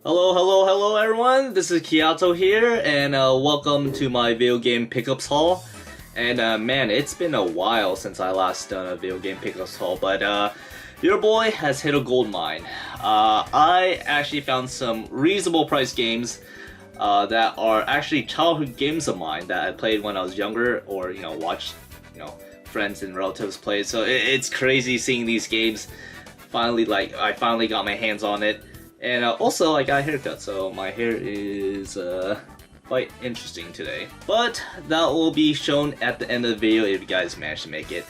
Hello everyone, this is Kiato here, and welcome to my video game pickups haul. And man, it's been a while since I last done a video game pickups haul, but your boy has hit a gold mine. I actually found some reasonable price games that are actually childhood games of mine that I played when I was younger, or watched friends and relatives play. So it's crazy seeing these games. I finally got my hands on it. And also, I got a haircut, so my hair is quite interesting today. But that will be shown at the end of the video if you guys manage to make it.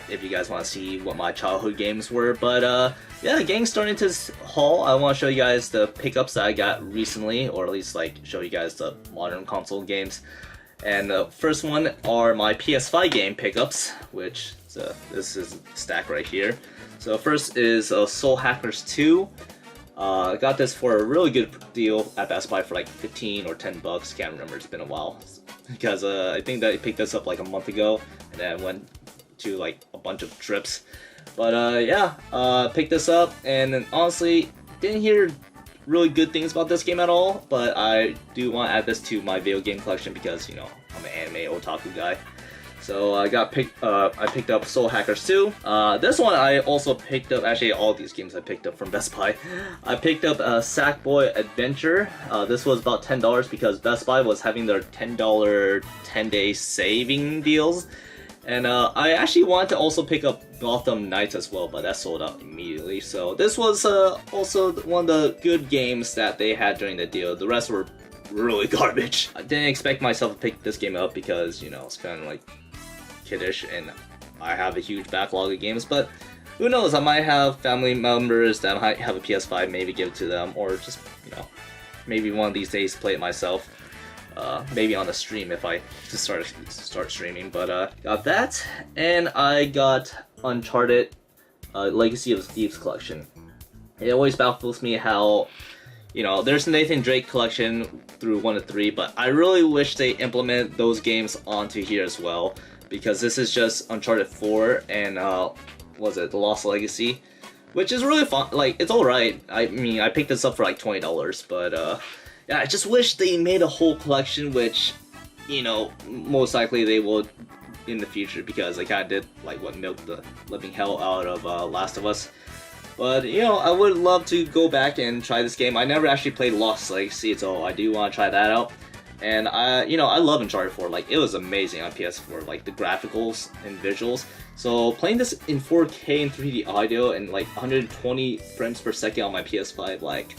If you guys want to see what my childhood games were. But yeah, getting started into this haul, I want to show you guys the pickups that I got recently, or at least show you guys the modern console games. And the first one are my PS5 game pickups, which this is a stack right here. So first is Soul Hackers 2. I got this for a really good deal at Best Buy for like 15 or 10 bucks. Can't remember, it's been a while. Because I think that I picked this up like a month ago, and then I went to like a bunch of trips. But yeah, picked this up, and then honestly, didn't hear really good things about this game at all. But I do want to add this to my video game collection because, I'm an anime otaku guy. So I picked up Soul Hackers 2. This one I also picked up, actually all these games I picked up from Best Buy. I picked up Sackboy Adventure. This was about $10 because Best Buy was having their $10 10-day saving deals. And I actually wanted to also pick up Gotham Knights as well, but that sold out immediately. So this was also one of the good games that they had during the deal. The rest were really garbage. I didn't expect myself to pick this game up because, it's kind of like kiddish and I have a huge backlog of games, but who knows, I might have family members that might have a PS5, maybe give it to them, or just, maybe one of these days play it myself. Maybe on a stream if I just start streaming, but got that, and I got Uncharted Legacy of Thieves collection. It always baffles me how there's Nathan Drake collection through 1 to 3, but I really wish they implement those games onto here as well, because this is just Uncharted 4 and was it The Lost Legacy, which is really fun. Like, it's alright. I mean, I picked this up for like $20, but yeah, I just wish they made a whole collection, which most likely they will in the future, because they kind of did like what milked the living hell out of Last of Us. But I would love to go back and try this game. I never actually played Lost Legacy, so I do want to try that out. And I love Uncharted 4. Like, it was amazing on PS4, like the graphics and visuals. So playing this in 4K and 3D audio and like 120 frames per second on my PS5, like,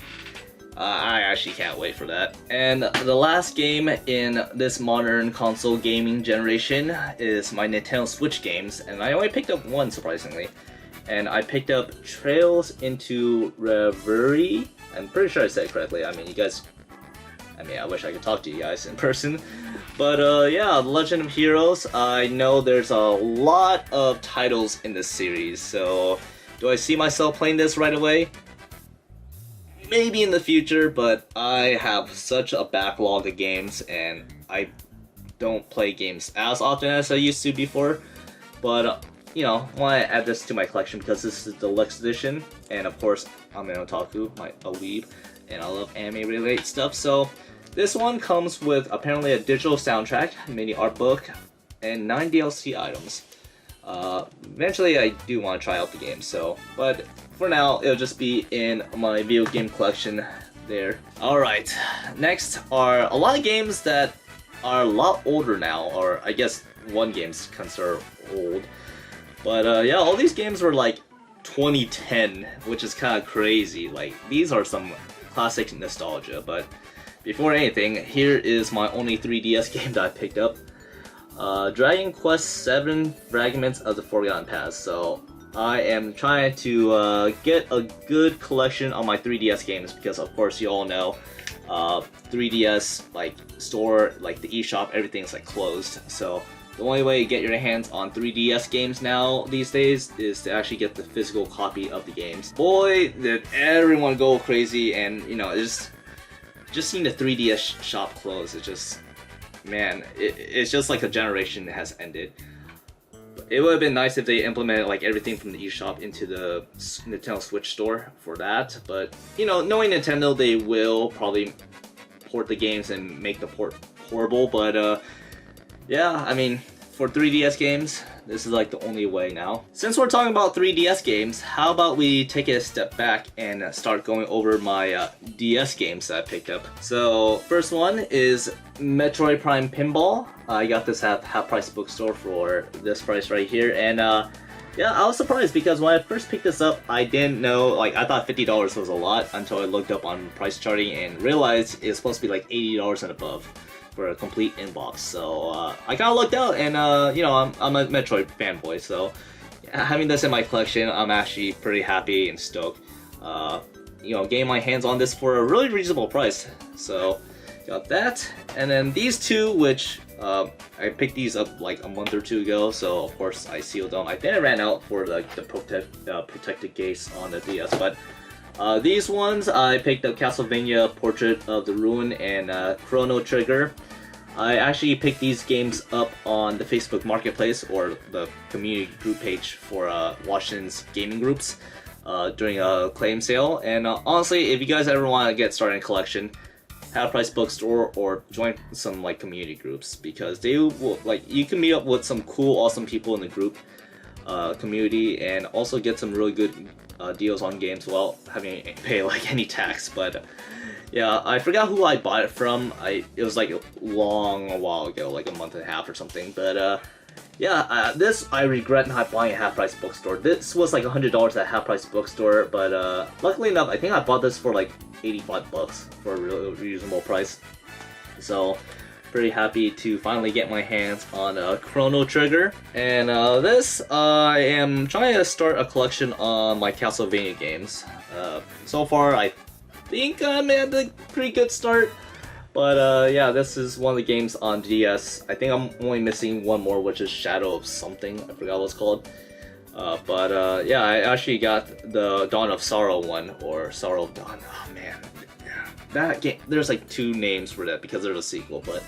I actually can't wait for that. And the last game in this modern console gaming generation is my Nintendo Switch games, and I only picked up one, surprisingly. And I picked up Trails into Reverie. I'm pretty sure I said it correctly. I mean, I wish I could talk to you guys in person. But yeah, Legend of Heroes. I know there's a lot of titles in this series, so do I see myself playing this right away? Maybe in the future, but I have such a backlog of games, and I don't play games as often as I used to before. But want to add this to my collection because this is the deluxe edition, and of course I'm an otaku, a weeb, and I love anime related stuff. So this one comes with apparently a digital soundtrack, mini art book, and 9 DLC items. Eventually I do want to try out the game, but for now it'll just be in my video game collection there. Alright, next are a lot of games that are a lot older now, or I guess one game's considered old. But yeah, all these games were like 2010, which is kind of crazy. Like, these are some classic nostalgia. But before anything, here is my only 3DS game that I picked up. Dragon Quest VII Fragments of the Forgotten Past. So I am trying to get a good collection on my 3DS games, because of course you all know 3DS store, the eShop, everything's closed. So the only way you get your hands on 3DS games now these days is to actually get the physical copy of the games. Boy, did everyone go crazy, and just seeing the 3DS shop close, it's just, man, it's just like a generation has ended. It would have been nice if they implemented like everything from the eShop into the Nintendo Switch store for that. But you know, knowing Nintendo, they will probably port the games and make the port horrible. But yeah, I mean, for 3DS games, this is like the only way now. Since we're talking about 3DS games, how about we take it a step back and start going over my DS games that I picked up. So first one is Metroid Prime Pinball. I got this at Half Price Bookstore for this price right here, and yeah, I was surprised because when I first picked this up, I didn't know, like I thought $50 was a lot until I looked up on price charting and realized it's supposed to be like $80 and above for a complete inbox. So I kind of looked out, and you know, I'm a Metroid fanboy, so yeah, having this in my collection, I'm actually pretty happy and stoked. You know, getting my hands on this for a really reasonable price. So got that, and then these two, which I picked these up like a month or two ago, so of course I sealed them. I think I ran out for like the protected case on the DS, but these ones I picked up Castlevania Portrait of the Ruin and Chrono Trigger. I actually picked these games up on the Facebook Marketplace, or the community group page for Washington's gaming groups during a claim sale. And honestly, if you guys ever want to get started in collection, Half Price Bookstore or join some like community groups, because they will, like, you can meet up with some cool, awesome people in the group community and also get some really good deals on games without having to pay like any tax. But yeah, I forgot who I bought it from. It was like a while ago, like a month and a half or something. But yeah, this I regret not buying at Half Price Bookstore. This was like $100 at Half Price Bookstore, but luckily enough, I think I bought this for like 85 bucks for a really reasonable price. So pretty happy to finally get my hands on a Chrono Trigger. And this, I am trying to start a collection on my Castlevania games. So far, I think I'm at a pretty good start. But yeah, this is one of the games on DS. I think I'm only missing one more, which is Shadow of something. I forgot what it's called. But yeah, I actually got the Dawn of Sorrow one, or Sorrow of Dawn. Oh man, that game. There's like two names for that because there's a sequel. But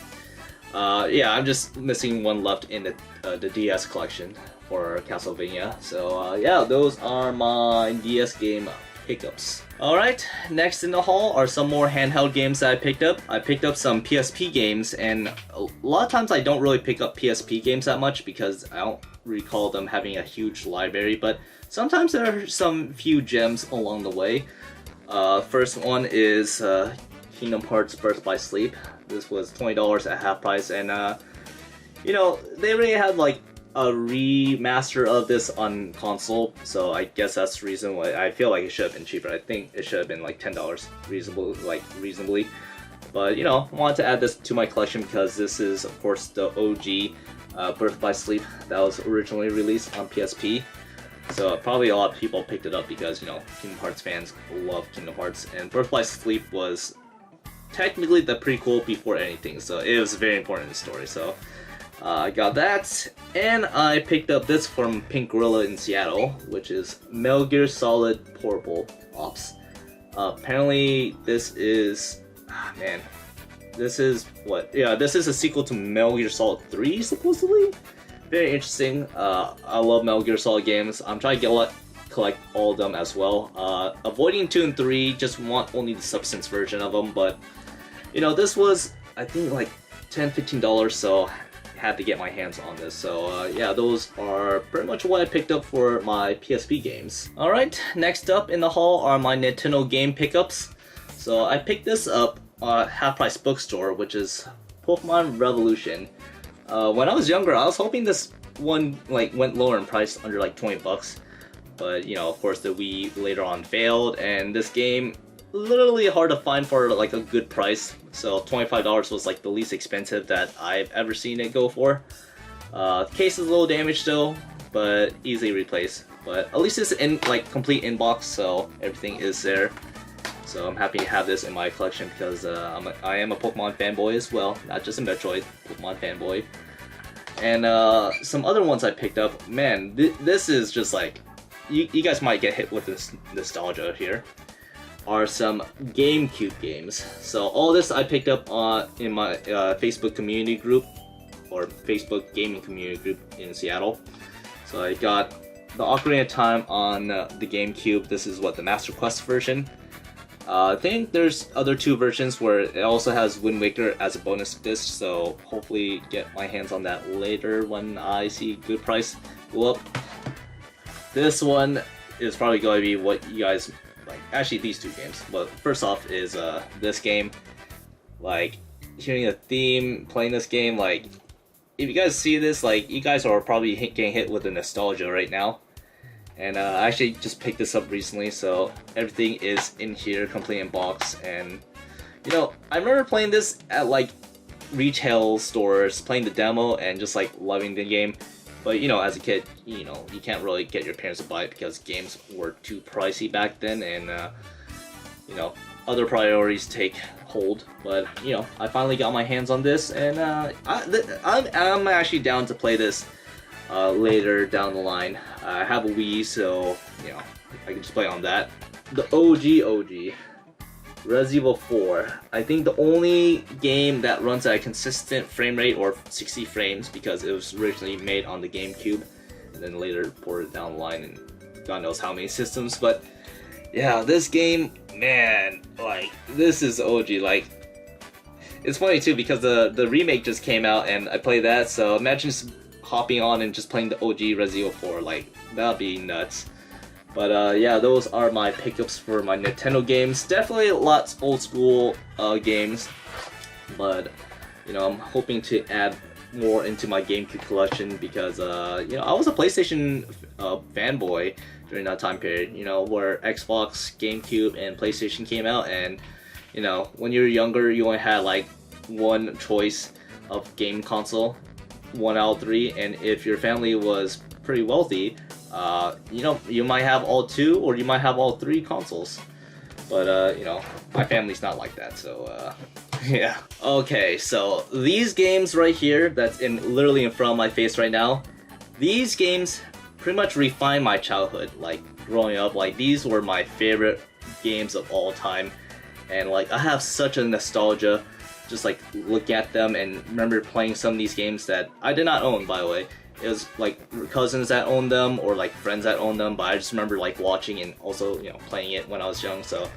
yeah, I'm just missing one left in the DS collection for Castlevania. So yeah, those are my DS game pickups. Alright, next in the haul are some more handheld games that I picked up. I picked up some PSP games, and a lot of times I don't really pick up PSP games that much because I don't recall them having a huge library, but sometimes there are some few gems along the way. First one is Kingdom Hearts Birth by Sleep. This was $20 at half price, and you know, they already had like a remaster of this on console, so I guess that's the reason why I feel like it should have been cheaper. I think it should have been like $10 reasonably. But you know, I wanted to add this to my collection because this is of course the OG Birth by Sleep that was originally released on PSP. So probably a lot of people picked it up because, you know, Kingdom Hearts fans love Kingdom Hearts, and Birth by Sleep was technically the prequel before anything, so it was very important in the story. So I got that, and I picked up this from Pink Gorilla in Seattle, which is Metal Gear Solid Portable Ops. Apparently this is, man, this is what? Yeah, this is a sequel to Metal Gear Solid 3, supposedly. Very interesting. I love Metal Gear Solid games. I'm trying to collect all of them as well. Avoiding 2 and 3, just want only the Substance version of them, but you know, this was, I think, like $10-15, so had to get my hands on this. So yeah, those are pretty much what I picked up for my PSP games. Alright, next up in the haul are my Nintendo game pickups. So I picked this up at Half Price Bookstore, which is Pokemon Revolution. When I was younger, I was hoping this one like went lower in price, under like 20 bucks. But you know, of course the Wii later on failed, and this game literally hard to find for like a good price. So $25 was like the least expensive that I've ever seen it go for. The case is a little damaged still, but easily replaced. But at least it's in like complete inbox, so everything is there. So I'm happy to have this in my collection because I am a Pokemon fanboy as well, not just a Metroid, Pokemon fanboy. And some other ones I picked up, man, this is just like, you guys might get hit with this nostalgia here, are some GameCube games. So all this I picked up in my Facebook community group, or Facebook gaming community group in Seattle. So I got the Ocarina of Time on the GameCube. This is what the Master Quest version. I think there's other 2 versions where it also has Wind Waker as a bonus disc, so hopefully get my hands on that later when I see good price go up. This one is probably going to be what you guys like. Actually, these 2 games. But first off is this game. Like, hearing the theme, playing this game, like, if you guys see this, like, you guys are probably getting hit with the nostalgia right now. And I actually just picked this up recently, so everything is in here, complete in box. And you know, I remember playing this at like retail stores, playing the demo and just like loving the game. But you know, as a kid, you know, you can't really get your parents to buy it because games were too pricey back then, and you know, other priorities take hold. But you know, I finally got my hands on this, and I'm actually down to play this later down the line. I have a Wii, so you know, I can just play on that. The OG Resident Evil 4. I think the only game that runs at a consistent frame rate, or 60 frames, because it was originally made on the GameCube and then later ported down the line and God knows how many systems. But yeah, this game, man, like, this is OG. Like, it's funny too because the remake just came out and I played that, so imagine just hopping on and just playing the OG Resident Evil 4, like, that'd be nuts. But yeah, those are my pickups for my Nintendo games. Definitely lots old school games, but you know, I'm hoping to add more into my GameCube collection because you know, I was a PlayStation fanboy during that time period, you know, where Xbox, GameCube, and PlayStation came out. And you know, when you were younger, you only had like one choice of game console, 1 out of 3, and if your family was pretty wealthy, you know, you might have all 2 or you might have all 3 consoles. But you know, my family's not like that, so yeah. Okay, so these games right here, that's literally in front of my face right now, these games pretty much refined my childhood. Like, growing up, like, these were my favorite games of all time, and like, I have such a nostalgia just like look at them and remember playing some of these games that I did not own, by the way. It was like cousins that owned them or like friends that owned them, but I just remember like watching and also, you know, playing it when I was young. So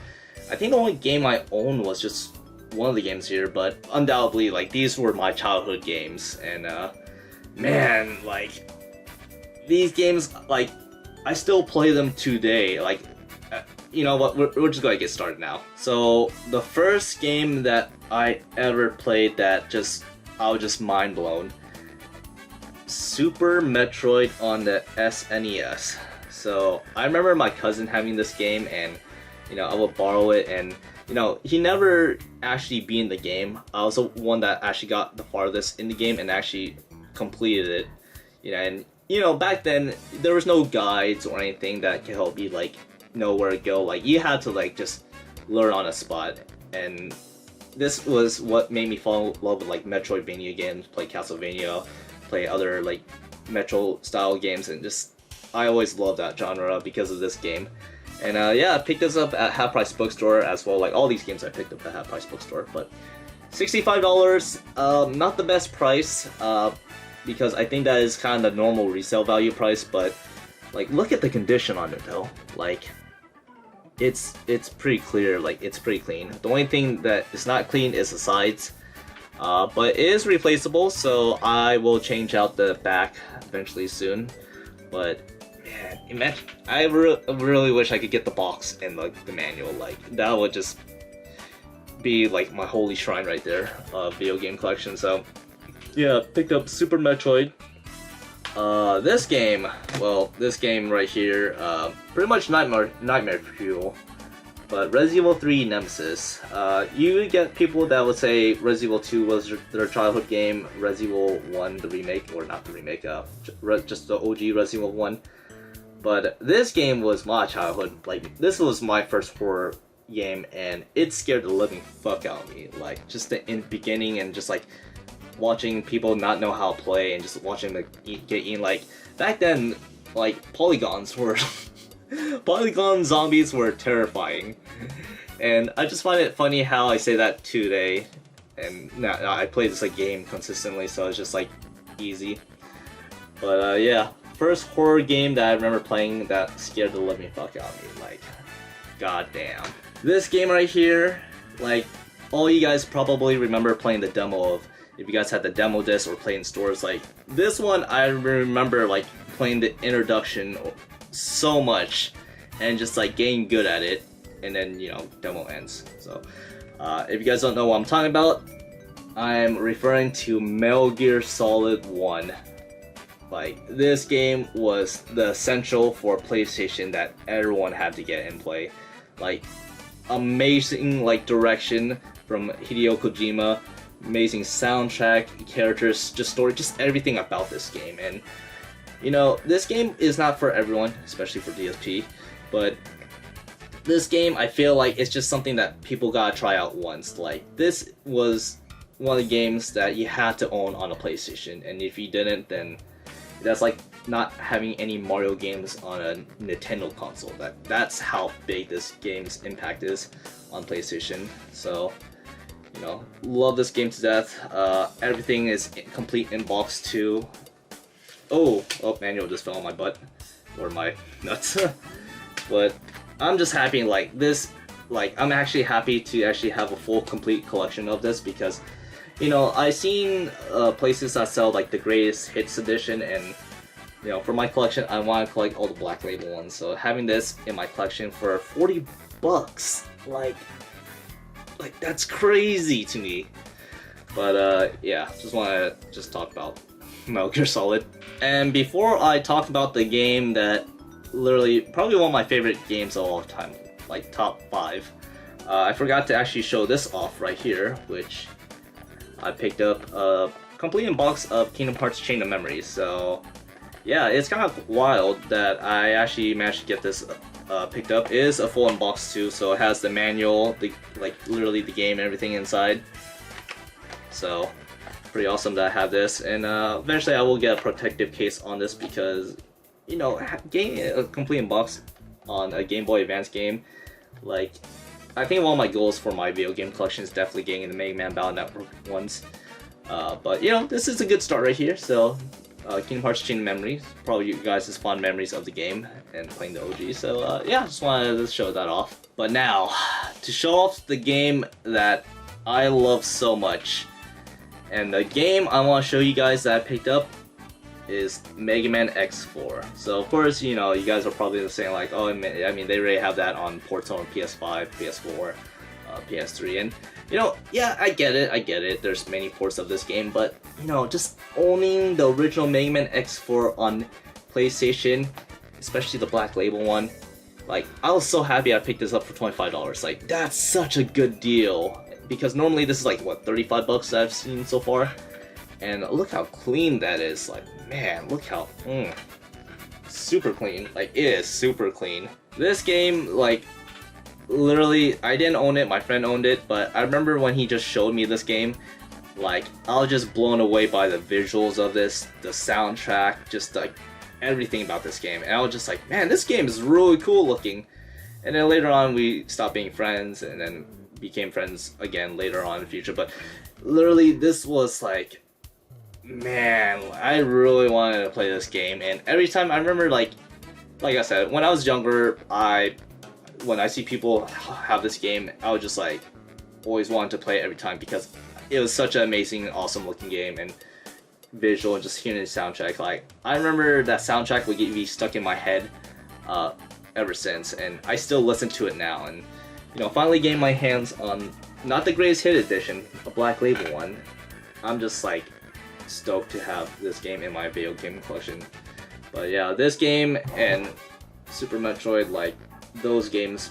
I think the only game I owned was just one of the games here, but undoubtedly, like, these were my childhood games. And man, like, these games, like, I still play them today. Like, you know what, we're just gonna get started now. So the first game that I ever played that I was just mind blown, Super Metroid on the SNES. So I remember my cousin having this game, and you know, I would borrow it, and you know, he never actually beat in the game. I was the one that actually got the farthest in the game and actually completed it. You know, and you know, back then there was no guides or anything that could help you like know where to go. Like, you had to like just learn on a spot, and this was what made me fall in love with like Metroidvania games, play Castlevania, play other like Metro style games, and just I always loved that genre because of this game. And yeah, I picked this up at Half Price Bookstore as well. Like, all these games I picked up at Half Price Bookstore, but $65, not the best price, because I think that is kind of the normal resale value price. But like, look at the condition on it though. Like, it's pretty clear. Like, it's pretty clean. The only thing that is not clean is the sides, but it is replaceable, so I will change out the back eventually soon. But man, imagine, I really wish I could get the box and like the manual. Like, that would just be like my holy shrine right there of video game collection. So yeah, picked up Super Metroid. This game, well, this game right here, pretty much nightmare fuel. But Resident Evil 3 Nemesis. You would get people that would say Resident Evil 2 was their childhood game, Resident Evil 1, the remake, or not the remake, just the OG Resident Evil 1. But this game was my childhood. Like, this was my first horror game, and it scared the living fuck out of me. Like, just the beginning, and just like watching people not know how to play, and just watching them get eaten. Like, back then, like, polygons were polygon zombies were terrifying, and I just find it funny how I say that today. And now I play this like game consistently, so it's just like easy. But yeah, first horror game that I remember playing that scared the living fuck out of me. Like, goddamn. This game right here, like, all you guys probably remember playing the demo of, if you guys had the demo disc or playing stores. Like, this one I remember like playing the introduction so much and just like getting good at it, and then, you know, demo ends. So if you guys don't know what I'm talking about, I'm referring to Metal Gear Solid 1. Like, this game was the essential for PlayStation that everyone had to get and play. Like, amazing like direction from Hideo Kojima, amazing soundtrack, characters, just story, just everything about this game. And you know, this game is not for everyone, especially for DSP, but this game, I feel like it's just something that people gotta try out once. Like, this was one of the games that you had to own on a PlayStation, and if you didn't, then that's like not having any Mario games on a Nintendo console. That's how big this game's impact is on PlayStation. So, you know, love this game to death. Everything is complete in box too. Oh, manual just fell on my butt, or my nuts. But I'm just happy, like, this, like, I'm actually happy to actually have a full complete collection of this, because, you know, I've seen places that sell like the greatest hits edition, and you know, for my collection I want to collect all the Black Label ones. So having this in my collection for 40 bucks, like that's crazy to me. But yeah, just want to talk about Metal Gear Solid. And before I talk about the game that literally probably one of my favorite games of all time, like top 5, I forgot to actually show this off right here, which I picked up a complete in box of Kingdom Hearts Chain of Memories. So yeah, it's kind of wild that I actually managed to get this picked up. It is a full in box too, so it has the manual, like literally the game and everything inside. So pretty awesome that I have this, and eventually I will get a protective case on this, because, you know, getting a complete in box on a Game Boy Advance game, like, I think one of my goals for my video game collection is definitely getting the Mega Man Battle Network ones. But you know, this is a good start right here. So Kingdom Hearts Chain of Memories, probably you guys' fond memories of the game and playing the OG. So yeah, just wanted to show that off. But now, to show off the game that I love so much, and the game I want to show you guys that I picked up is Mega Man X4. So of course, you know, you guys are probably saying like, oh, I mean, they already have that on ports on PS5, PS4, PS3, and you know, yeah, I get it. There's many ports of this game, but you know, just owning the original Mega Man X4 on PlayStation, especially the Black Label one, like, I was so happy I picked this up for $25. Like, that's such a good deal, because normally this is like, what, 35 bucks that I've seen so far. And look how clean that is. Like, man, look how super clean. Like, it is super clean. This game, like, literally, I didn't own it, my friend owned it, but I remember when he just showed me this game, like, I was just blown away by the visuals of this, the soundtrack, just like everything about this game. And I was just like, man, this game is really cool looking. And then later on we stopped being friends, and then became friends again later on in the future. But literally, this was like, man, I really wanted to play this game. And every time, I remember, like I said, when I was younger, when I see people have this game, I was just like, always wanted to play it every time, because it was such an amazing, awesome looking game, and visual, and just hearing the soundtrack. Like, I remember that soundtrack would get me stuck in my head ever since, and I still listen to it now. And you know, finally getting my hands on not the greatest hit edition, a Black Label one, I'm just like stoked to have this game in my video game collection. But yeah, this game and Super Metroid, like, those games,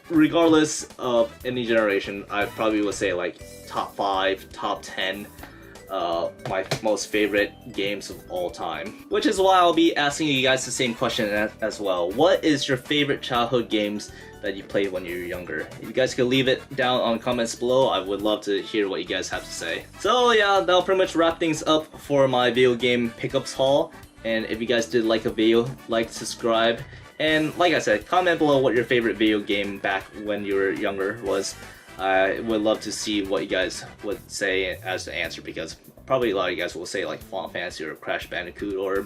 regardless of any generation, I probably would say like top 5, top 10 my most favorite games of all time. Which is why I'll be asking you guys the same question as well. What is your favorite childhood games that you played when you were younger? If you guys could leave it down on the comments below, I would love to hear what you guys have to say. So yeah, that'll pretty much wrap things up for my video game pickups haul. And if you guys did like the video, like, subscribe, and like I said, comment below what your favorite video game back when you were younger was. I would love to see what you guys would say as the answer, because probably a lot of you guys will say like Final Fantasy or Crash Bandicoot or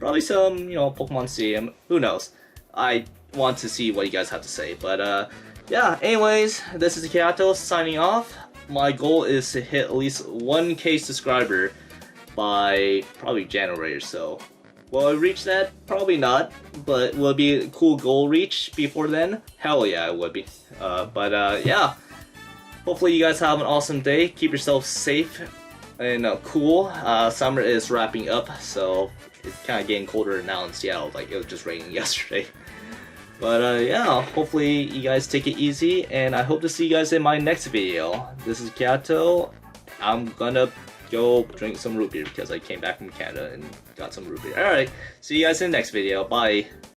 probably some, you know, Pokemon Stadium. Who knows? I want to see what you guys have to say. But yeah, anyways, this is Kiato signing off. My goal is to hit at least 1K subscriber by probably January or so. Will I reach that? Probably not, but will it be a cool goal reach before then? Hell yeah, it would be. But yeah, hopefully you guys have an awesome day. Keep yourself safe and cool. Summer is wrapping up, so it's kind of getting colder now in Seattle. Like, it was just raining yesterday. But yeah, hopefully you guys take it easy, and I hope to see you guys in my next video. This is Kato. I'm gonna go drink some root beer because I came back from Canada and got some root beer. Alright, see you guys in the next video. Bye.